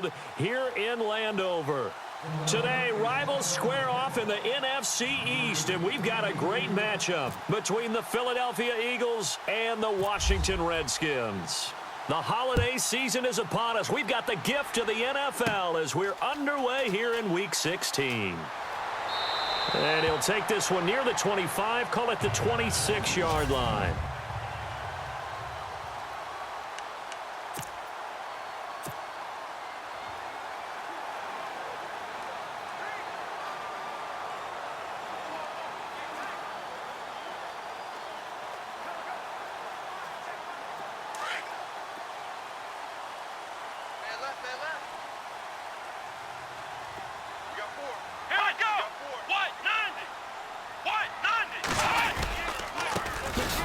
field here in Landover. Today, rivals square off in the NFC East, and we've got a great matchup between the Philadelphia Eagles and the Washington Redskins. The holiday season is upon us. We've got the gift of the NFL as we're underway here in Week 16. And he'll take this one near the 25, call it the 26-yard line.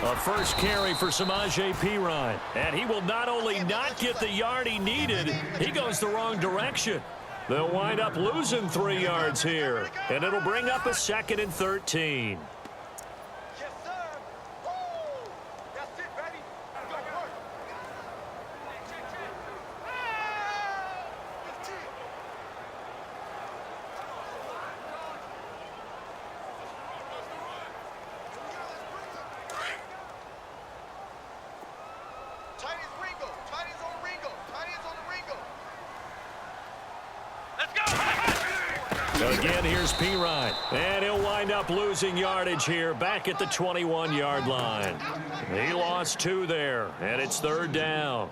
A first carry for Samaje Perine. And he will not only not get the yard he needed, he goes the wrong direction. They'll wind up losing 3 yards here. And it'll bring up a 2nd and 13. Again, here's Perine. And he'll wind up losing yardage here back at the 21-yard line. He lost 2 there, and it's 3rd down.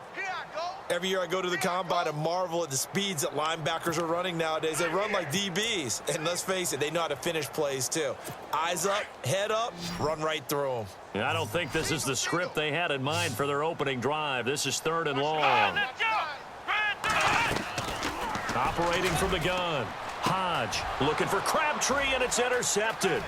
Every year I go to the combine and marvel at the speeds that linebackers are running nowadays. They run like DBs. And let's face it, they know how to finish plays too. Eyes up, head up, run right through them. I don't think this is the script they had in mind for their opening drive. This is 3rd and long. Operating from the gun. Hodge looking for Crabtree, and it's intercepted.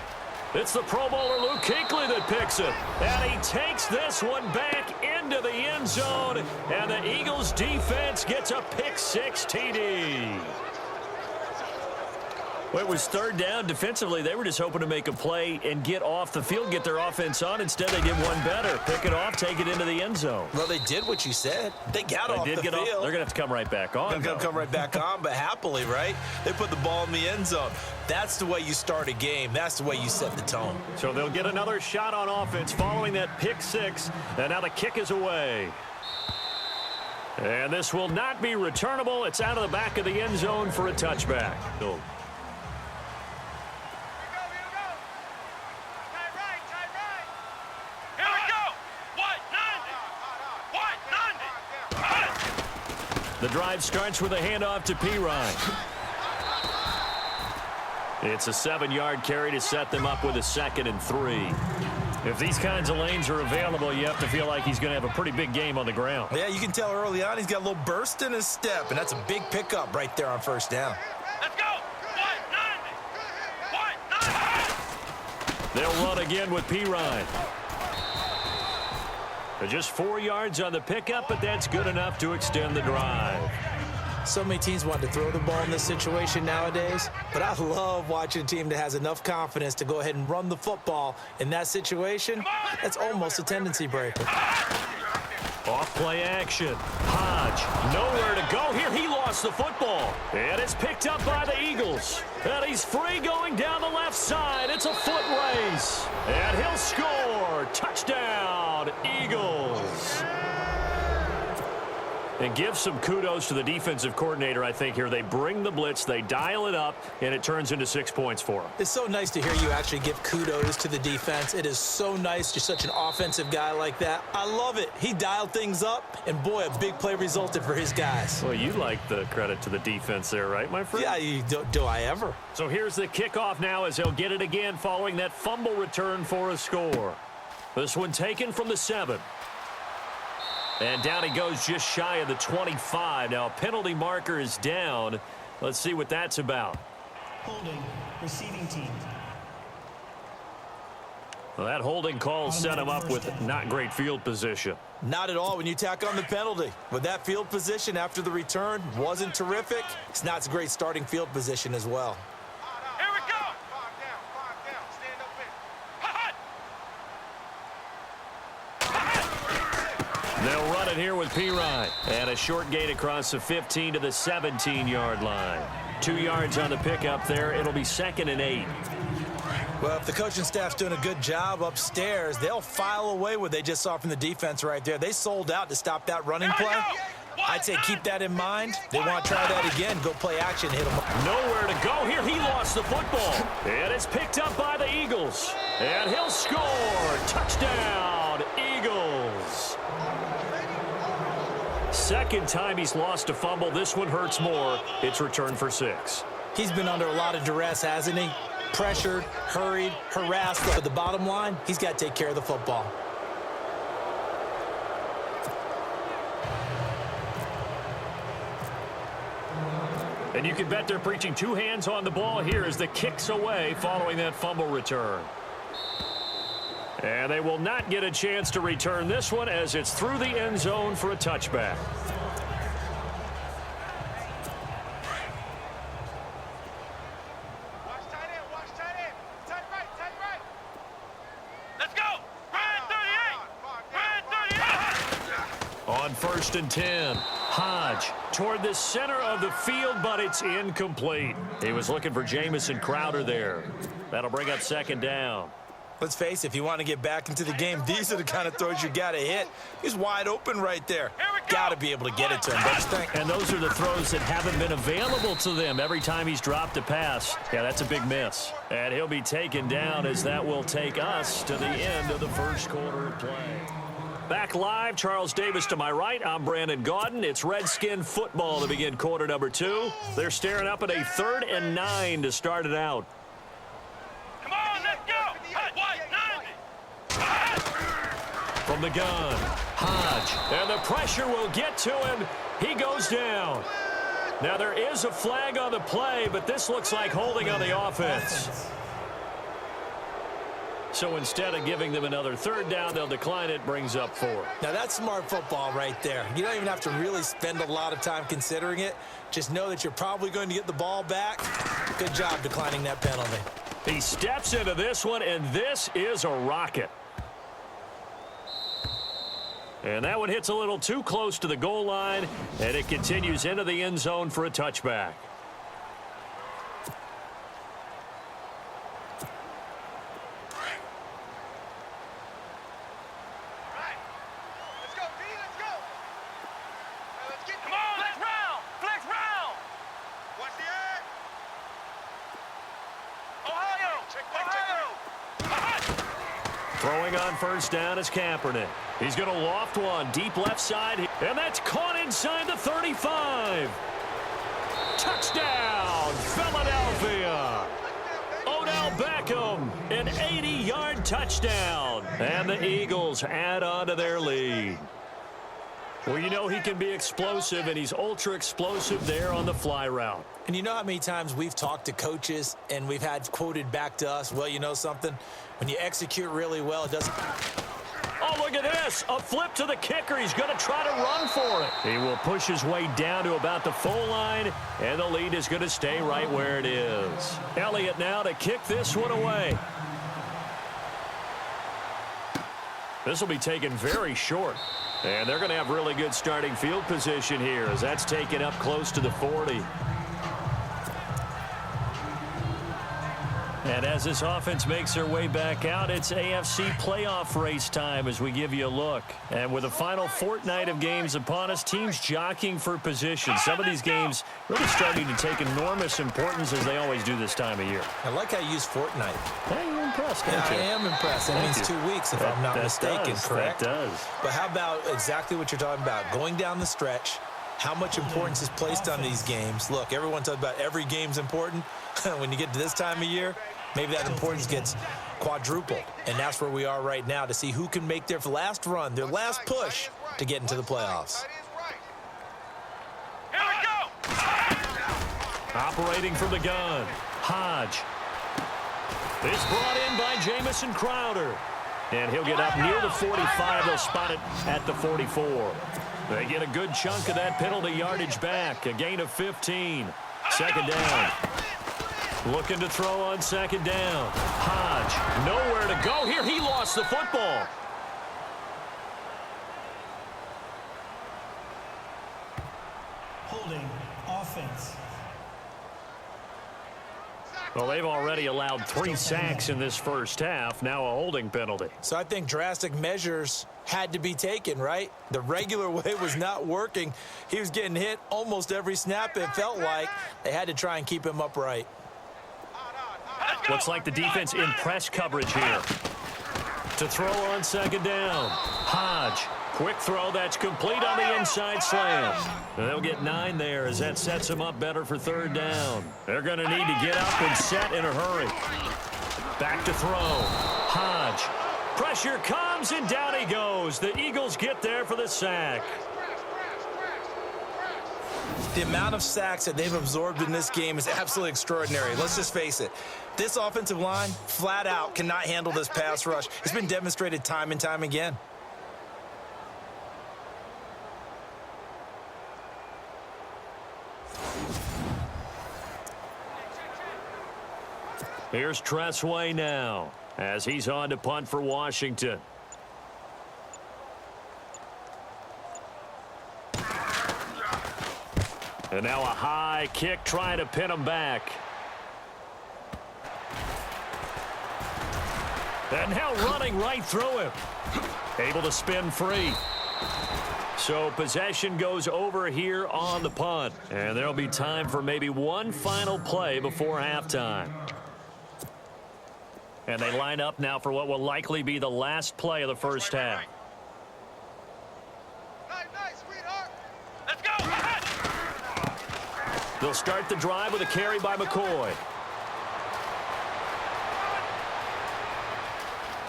It's the Pro Bowler Luke Kuechly that picks it. And he takes this one back into the end zone. And the Eagles defense gets a pick-6 TD. Well, it was 3rd down. Defensively, they were just hoping to make a play and get off the field, get their offense on. Instead, they did one better. Pick it off, take it into the end zone. Well, they did what you said. They got off the field. They're going to have to come right back on. They're going to come right back on, but happily, right? They put the ball in the end zone. That's the way you start a game. That's the way you set the tone. So they'll get another shot on offense following that pick-6. And now the kick is away. And this will not be returnable. It's out of the back of the end zone for a touchback. The drive starts with a handoff to Perine. It's a 7-yard carry to set them up with a 2nd and 3. If these kinds of lanes are available, you have to feel like he's going to have a pretty big game on the ground. Yeah, you can tell early on he's got a little burst in his step, and that's a big pickup right there on 1st down. Let's go! They'll run again with Perine. Just 4 yards on the pickup, but that's good enough to extend the drive. So many teams want to throw the ball in this situation nowadays, but I love watching a team that has enough confidence to go ahead and run the football. In that situation, that's almost a tendency breaker. Off play action. Hodge, nowhere to go here. He lost the football. And it's picked up by the Eagles. And he's free going down the left side. It's a foot race. And he'll score. Touchdown, Eagles. And give some kudos to the defensive coordinator, I think, here. They bring the blitz, they dial it up, and it turns into 6 points for them. It's so nice to hear you actually give kudos to the defense. It is so nice. You're such an offensive guy like that. I love it. He dialed things up, and boy, a big play resulted for his guys. Well, you like the credit to the defense there, right, my friend? Yeah, do I ever. So here's the kickoff now as he'll get it again following that fumble return for a score. This one taken from the 7. And down he goes just shy of the 25. Now a penalty marker is down. Let's see what that's about. Holding, receiving team. Well, that holding call set him up with not great field position. Not at all when you tack on the penalty. With that field position after the return wasn't terrific. It's not a great starting field position as well. Here we go. Calm down, stand up in. They'll run it here with Pirine. And a short gain across the 15 to the 17-yard line. 2 yards on the pickup there. It'll be 2nd and 8. Well, if the coaching staff's doing a good job upstairs, they'll file away what they just saw from the defense right there. They sold out to stop that running play. I'd say keep that in mind. They want to try that again. Go play action, hit them. Nowhere to go here. He lost the football. And it's picked up by the Eagles. And he'll score. Touchdown, Eagles. Second time he's lost a fumble. This one hurts more. It's returned for 6. He's been under a lot of duress, hasn't he? Pressured, hurried, harassed. But the bottom line, he's got to take care of the football. And you can bet they're preaching 2 hands on the ball here as the kick's away following that fumble return. And they will not get a chance to return this one as it's through the end zone for a touchback. Watch tight end. Tight right. Let's go. Ryan 38. On 1st and 10, Hodge toward the center of the field, but it's incomplete. He was looking for Jamison Crowder there. That'll bring up 2nd down. Let's face it, if you want to get back into the game, these are the kind of throws you got to hit. He's wide open right there. Got to be able to get it to him, don't you think? And those are the throws that haven't been available to them every time he's dropped a pass. Yeah, that's a big miss. And he'll be taken down as that will take us to the end of the first quarter of play. Back live, Charles Davis to my right. I'm Brandon Gaudin. It's Redskin football to begin quarter number 2. They're staring up at a 3rd and 9 to start it out. Come on, let's go. From the gun, Hodge, and the pressure will get to him. He goes down. Now there is a flag on the play, but this looks like holding on the offense. So instead of giving them another 3rd down, they'll decline it, brings up 4. Now that's smart football right there. You don't even have to really spend a lot of time considering it. Just know that you're probably going to get the ball back. Good job declining that penalty. He steps into this one, and this is a rocket. And that one hits a little too close to the goal line, and it continues into the end zone for a touchback. Let's go, D. Let's go. Let's get. Come on. Flex round. Watch the end. Ohio. Throwing on 1st down is Kaepernick. He's going to loft one deep left side, and that's caught inside the 35. Touchdown, Philadelphia. Odell Beckham, an 80-yard touchdown. And the Eagles add on to their lead. Well, you know he can be explosive, and he's ultra-explosive there on the fly route. And you know how many times we've talked to coaches and we've had quoted back to us, well, you know something? When you execute really well, it doesn't... Oh, look at this. A flip to the kicker. He's going to try to run for it. He will push his way down to about the full line, and the lead is going to stay right where it is. Elliott now to kick this one away. This will be taken very short. And they're going to have really good starting field position here as that's taken up close to the 40. And as this offense makes their way back out, it's AFC playoff race time as we give you a look. And with the final fortnight of games upon us, teams jockeying for position. Some of these games really starting to take enormous importance as they always do this time of year. I like how you use fortnight. Hey, you're impressed, aren't Yeah, you? I am impressed. That means 2 weeks if I'm not mistaken, correct? That does. But how about exactly what you're talking about? Going down the stretch, how much importance is placed on these games. Look, everyone talks about every game's important. When you get to this time of year, maybe that importance gets quadrupled. And that's where we are right now to see who can make their last run, their last push to get into the playoffs. Here we go. Operating from the gun, Hodge. It's brought in by Jamison Crowder. And he'll get up near the 45. They'll spot it at the 44. They get a good chunk of that penalty yardage back. A gain of 15. 2nd down. Looking to throw on 2nd down. Hodge, nowhere to go here. He lost the football. offense. Well, they've already allowed 3 sacks in this first half. Now a holding penalty. So I think drastic measures had to be taken, right? The regular way was not working. He was getting hit almost every snap, it felt like. They had to try and keep him upright. Looks like the defense in press coverage here. To throw on second down. Hodge. Quick throw that's complete on the inside slam. They'll get 9 there as that sets them up better for third down. They're going to need to get up and set in a hurry. Back to throw. Hodge. Pressure comes and down he goes. The Eagles get there for the sack. The amount of sacks that they've absorbed in this game is absolutely extraordinary. Let's just face it. This offensive line, flat out, cannot handle this pass rush. It's been demonstrated time and time again. Here's Tressway now as he's on to punt for Washington. And now a high kick trying to pin him back. And now running right through him. Able to spin free. So possession goes over here on the punt. And there'll be time for maybe one final play before halftime. And they line up now for what will likely be the last play of the first half. Nice, sweetheart. Let's go. They'll start the drive with a carry by McCoy.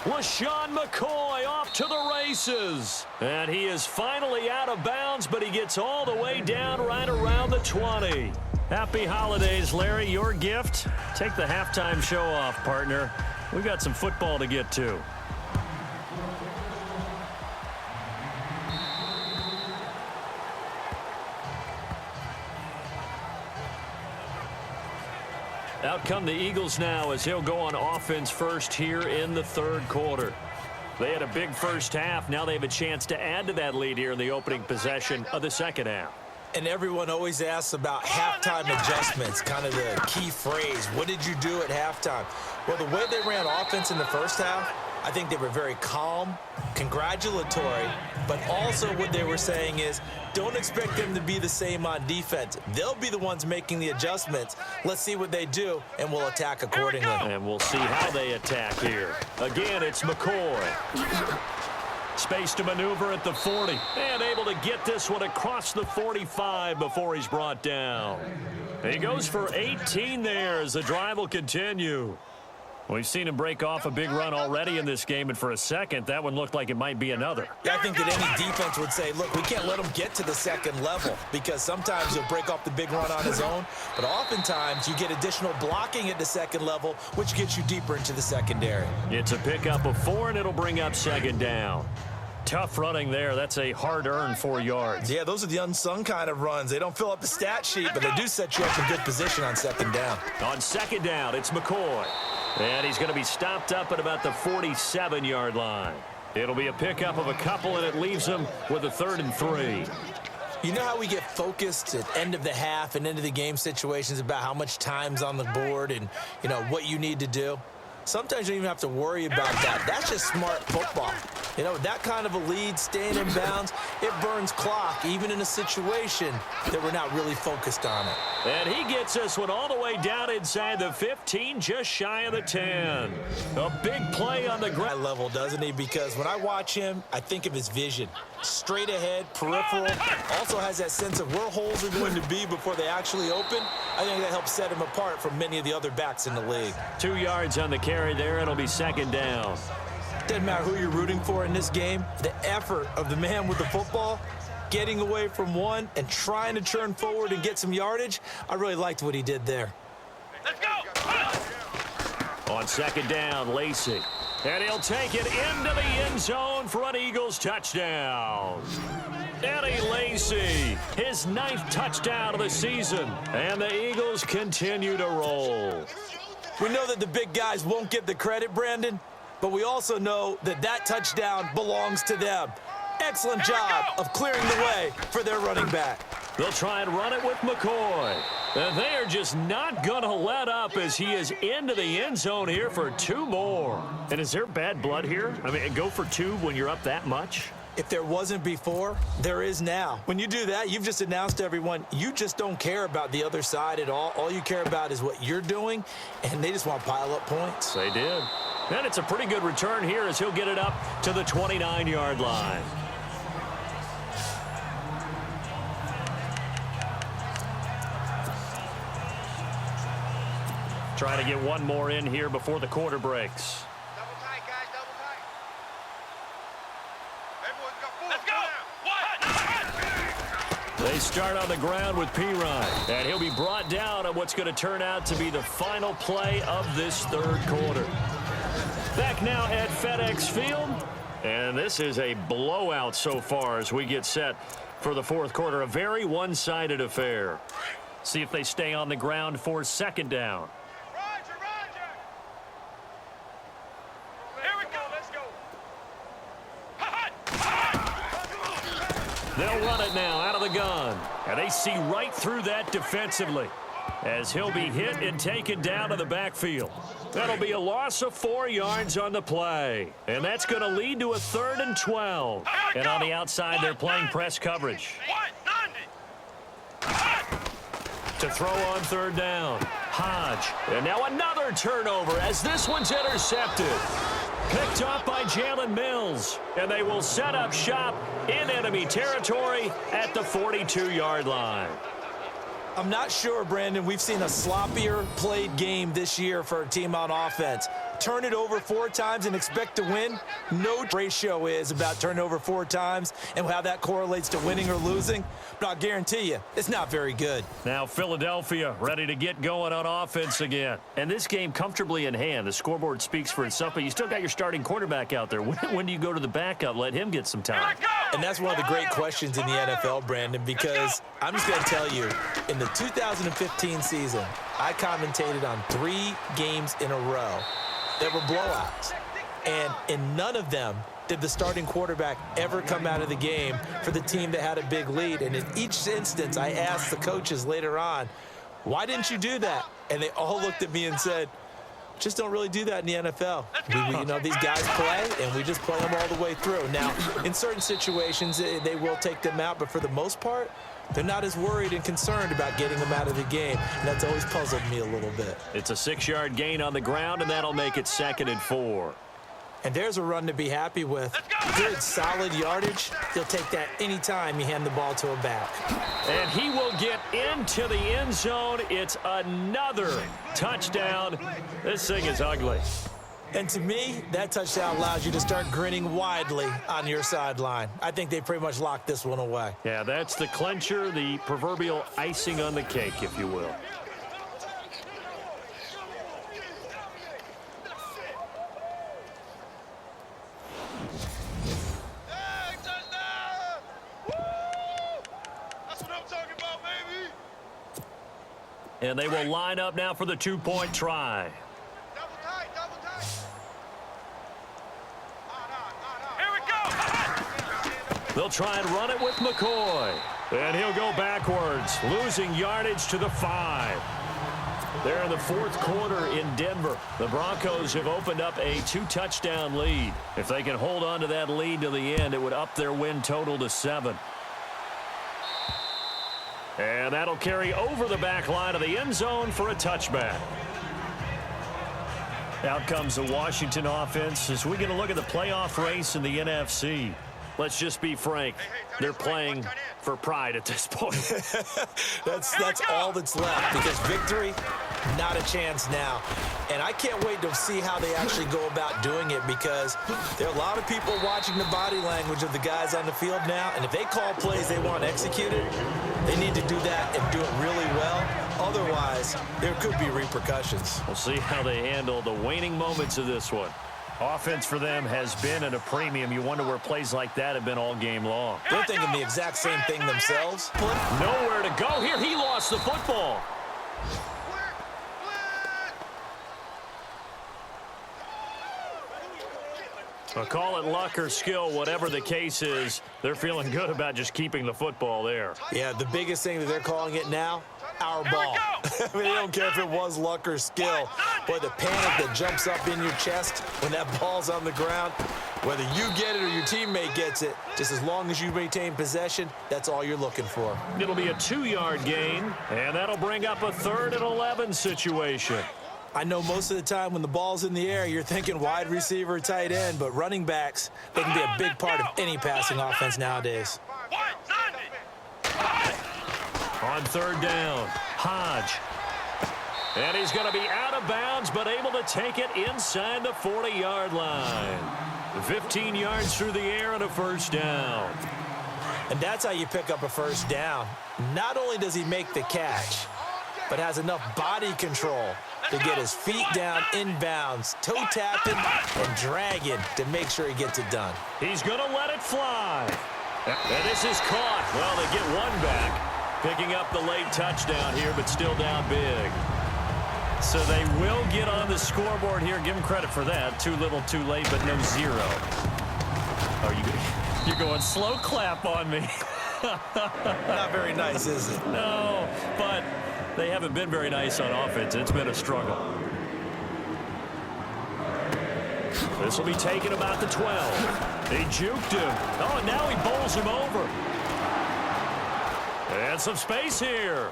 LaShawn McCoy off to the races. And he is finally out of bounds, but he gets all the way down right around the 20. Happy holidays, Larry. Your gift? Take the halftime show off, partner. We've got some football to get to. Out come the Eagles now as he'll go on offense first here in the third quarter. They had a big first half. Now they have a chance to add to that lead here in the opening possession of the second half. And everyone always asks about halftime adjustments, kind of the key phrase. What did you do at halftime? Well, the way they ran offense in the first half, I think they were very calm, congratulatory, but also what they were saying is don't expect them to be the same on defense. They'll be the ones making the adjustments. Let's see what they do, and we'll attack accordingly. And we'll see how they attack here. Again, it's McCoy. Space to maneuver at the 40. And able to get this one across the 45 before he's brought down. He goes for 18 there as the drive will continue. We've seen him break off a big run already in this game, and for a second, that one looked like it might be another. Yeah, I think that any defense would say, look, we can't let him get to the second level because sometimes he'll break off the big run on his own, but oftentimes you get additional blocking at the second level, which gets you deeper into the secondary. It's a pickup of 4, and it'll bring up second down. Tough running there. That's a hard-earned 4 yards. Yeah, those are the unsung kind of runs. They don't fill up the stat sheet, but they do set you up in good position on second down. On second down, it's McCoy. And he's going to be stopped up at about the 47-yard line. It'll be a pickup of a couple, and it leaves him with a 3rd and 3. You know how we get focused at end of the half and end of the game situations about how much time's on the board and, you know, what you need to do? Sometimes you don't even have to worry about that. That's just smart football. You know, that kind of a lead, staying in bounds, it burns clock, even in a situation that we're not really focused on it. And he gets this one all the way down inside the 15, just shy of the 10. A big play on the ground level, doesn't he? Because when I watch him, I think of his vision. Straight ahead, peripheral, also has that sense of where holes are going to be before they actually open. I think that helps set him apart from many of the other backs in the league. 2 yards on the carry there. It'll be second down. Doesn't matter who you're rooting for in this game. The effort of the man with the football, getting away from one and trying to turn forward and get some yardage, I really liked what he did there. Let's go. On second down, Lacey. And he'll take it into the end zone for an Eagles touchdown. Eddie Lacy, his 9th touchdown of the season. And the Eagles continue to roll. We know that the big guys won't get the credit, Brandon, but we also know that that touchdown belongs to them. Excellent job of clearing the way for their running back. They'll try and run it with McCoy. And they are just not going to let up as he is into the end zone here for 2 more. And is there bad blood here? I mean, go for 2 when you're up that much? If there wasn't before, there is now. When you do that, you've just announced to everyone, you just don't care about the other side at all. All you care about is what you're doing, and they just want to pile up points. They did. And it's a pretty good return here as he'll get it up to the 29-yard line. Trying to get one more in here before the quarter breaks. Double tight, guys, double tight. Everyone's got 4. Let's go. They start on the ground with Pirine, and he'll be brought down on what's going to turn out to be the final play of this third quarter. Back now at FedEx Field, and this is a blowout so far as we get set for the fourth quarter. A very one-sided affair. See if they stay on the ground for second down. They'll run it now out of the gun. And they see right through that defensively as he'll be hit and taken down to the backfield. That'll be a loss of 4 yards on the play. And that's going to lead to a 3rd and 12. And on the outside, they're playing press coverage. To throw on 3rd down. Hodge. And now another turnover as this one's intercepted. Picked up by Jalen Mills. And they will set up shop in enemy territory at the 42-yard line. I'm not sure, Brandon, we've seen a sloppier played game this year for a team on offense. Turn it over 4 times and expect to win. No ratio is about turning over 4 times and how that correlates to winning or losing. But I'll guarantee you, it's not very good. Now Philadelphia ready to get going on offense again. And this game comfortably in hand. The scoreboard speaks for itself, but you still got your starting quarterback out there. When do you go to the backup? Let him get some time. And that's one of the great questions in the NFL, Brandon, because I'm just going to tell you, in the 2015 season, I commentated on 3 games in a row that were blowouts. And in none of them did the starting quarterback ever come out of the game for the team that had a big lead. And in each instance, I asked the coaches later on, why didn't you do that? And they all looked at me and said, just don't really do that in the NFL. You know, these guys play, and we just play them all the way through. Now, in certain situations, they will take them out, but for the most part, they're not as worried and concerned about getting them out of the game. And that's always puzzled me a little bit. It's a 6-yard gain on the ground, and that'll make it 2nd and 4. And there's a run to be happy with. Good, solid yardage. He'll take that anytime you hand the ball to a back. And he will get into the end zone. It's another touchdown. This thing is ugly. And to me, that touchdown allows you to start grinning widely on your sideline. I think they pretty much locked this one away. Yeah, that's the clincher, the proverbial icing on the cake, if you will. Hey, touchdown! Woo! That's what I'm talking about, baby! And they will line up now for the 2-point try. Double tight, double tight. Here we go! They'll try and run it with McCoy. And he'll go backwards, losing yardage to the 5. They're in the fourth quarter in Denver. The Broncos have opened up a 2-touchdown lead. If they can hold on to that lead to the end, it would up their win total to 7. And that'll carry over the back line of the end zone for a touchback. Out comes the Washington offense as we get a look at the playoff race in the NFC. Let's just be frank. They're playing for pride at this point. That's all that's left, because victory, not a chance now. And I can't wait to see how they actually go about doing it, because there are a lot of people watching the body language of the guys on the field now, and if they call plays they want executed, they need to do that and do it really well. Otherwise, there could be repercussions. We'll see how they handle the waning moments of this one. Offense for them has been at a premium. You wonder where plays like that have been all game long. They're thinking the exact same thing themselves. Nowhere to go here. He lost the football. Well, call it luck or skill, whatever the case is, they're feeling good about just keeping the football there. Yeah, the biggest thing that they're calling it now, our ball. I mean, they don't care if it was luck or skill. Boy, the panic that jumps up in your chest when that ball's on the ground, whether you get it or your teammate gets it, just as long as you maintain possession, that's all you're looking for. It'll be a 2-yard gain, and that'll bring up a 3rd and 11 situation. I know most of the time when the ball's in the air, you're thinking wide receiver, tight end, but running backs, they can be a big part of any passing offense nowadays. On 3rd down, Hodge. And he's going to be out of bounds, but able to take it inside the 40-yard line. 15 yards through the air and a 1st down. And that's how you pick up a 1st down. Not only does he make the catch, but has enough body control to get his feet down inbounds, toe tapping and dragging to make sure he gets it done. He's going to let it fly. And this is caught. Well, they get one back, picking up the late touchdown here, but still down big. So they will get on the scoreboard here. Give them credit for that. Too little, too late, but no 0. Oh, you're going slow clap on me. Not very nice, is it? No, but they haven't been very nice on offense. It's been a struggle. This will be taken about the 12. They juked him. Oh, and now he bowls him over. And some space here.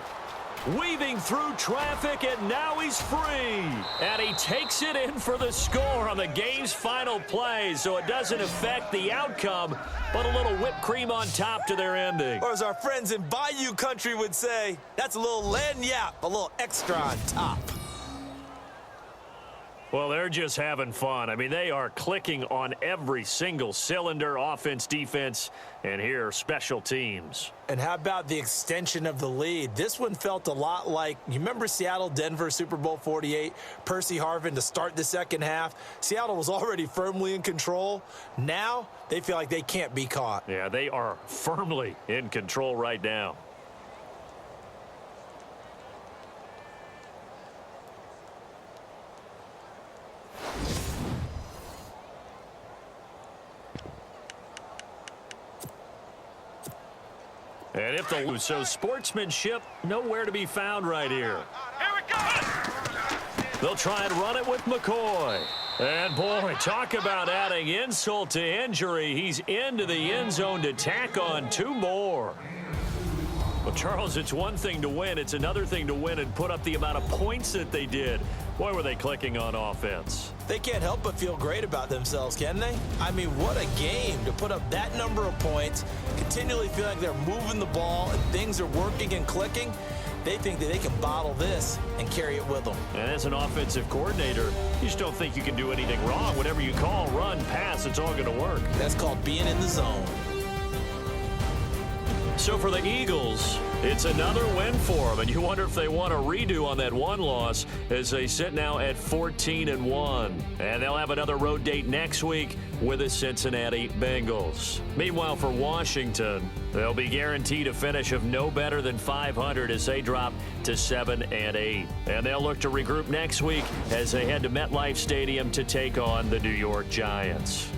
Weaving through traffic, and now he's free. And he takes it in for the score on the game's final play, so it doesn't affect the outcome, but a little whipped cream on top to their ending. Or as our friends in Bayou country would say, that's a little lagniappe, a little extra on top. Well, they're just having fun. I mean, they are clicking on every single cylinder, offense, defense, and here, special teams. And how about the extension of the lead? This one felt a lot like, you remember Seattle, Denver, Super Bowl 48, Percy Harvin to start the second half? Seattle was already firmly in control. Now, they feel like they can't be caught. Yeah, they are firmly in control right now. And if the lose, so sportsmanship nowhere to be found right here. Here we go. They'll try and run it with McCoy. And boy, talk about adding insult to injury. He's into the end zone to tack on 2 more. Well, Charles, it's one thing to win. It's another thing to win and put up the amount of points that they did. Boy, were they clicking on offense. They can't help but feel great about themselves, can they? I mean, what a game to put up that number of points, continually feel like they're moving the ball and things are working and clicking. They think that they can bottle this and carry it with them. And as an offensive coordinator, you just don't think you can do anything wrong. Whatever you call, run, pass, it's all going to work. That's called being in the zone. So for the Eagles, it's another win for them, and you wonder if they want a redo on that one loss as they sit now at 14-1. And they'll have another road date next week with the Cincinnati Bengals. Meanwhile, for Washington, they'll be guaranteed a finish of no better than 500 as they drop to 7-8. And they'll look to regroup next week as they head to MetLife Stadium to take on the New York Giants.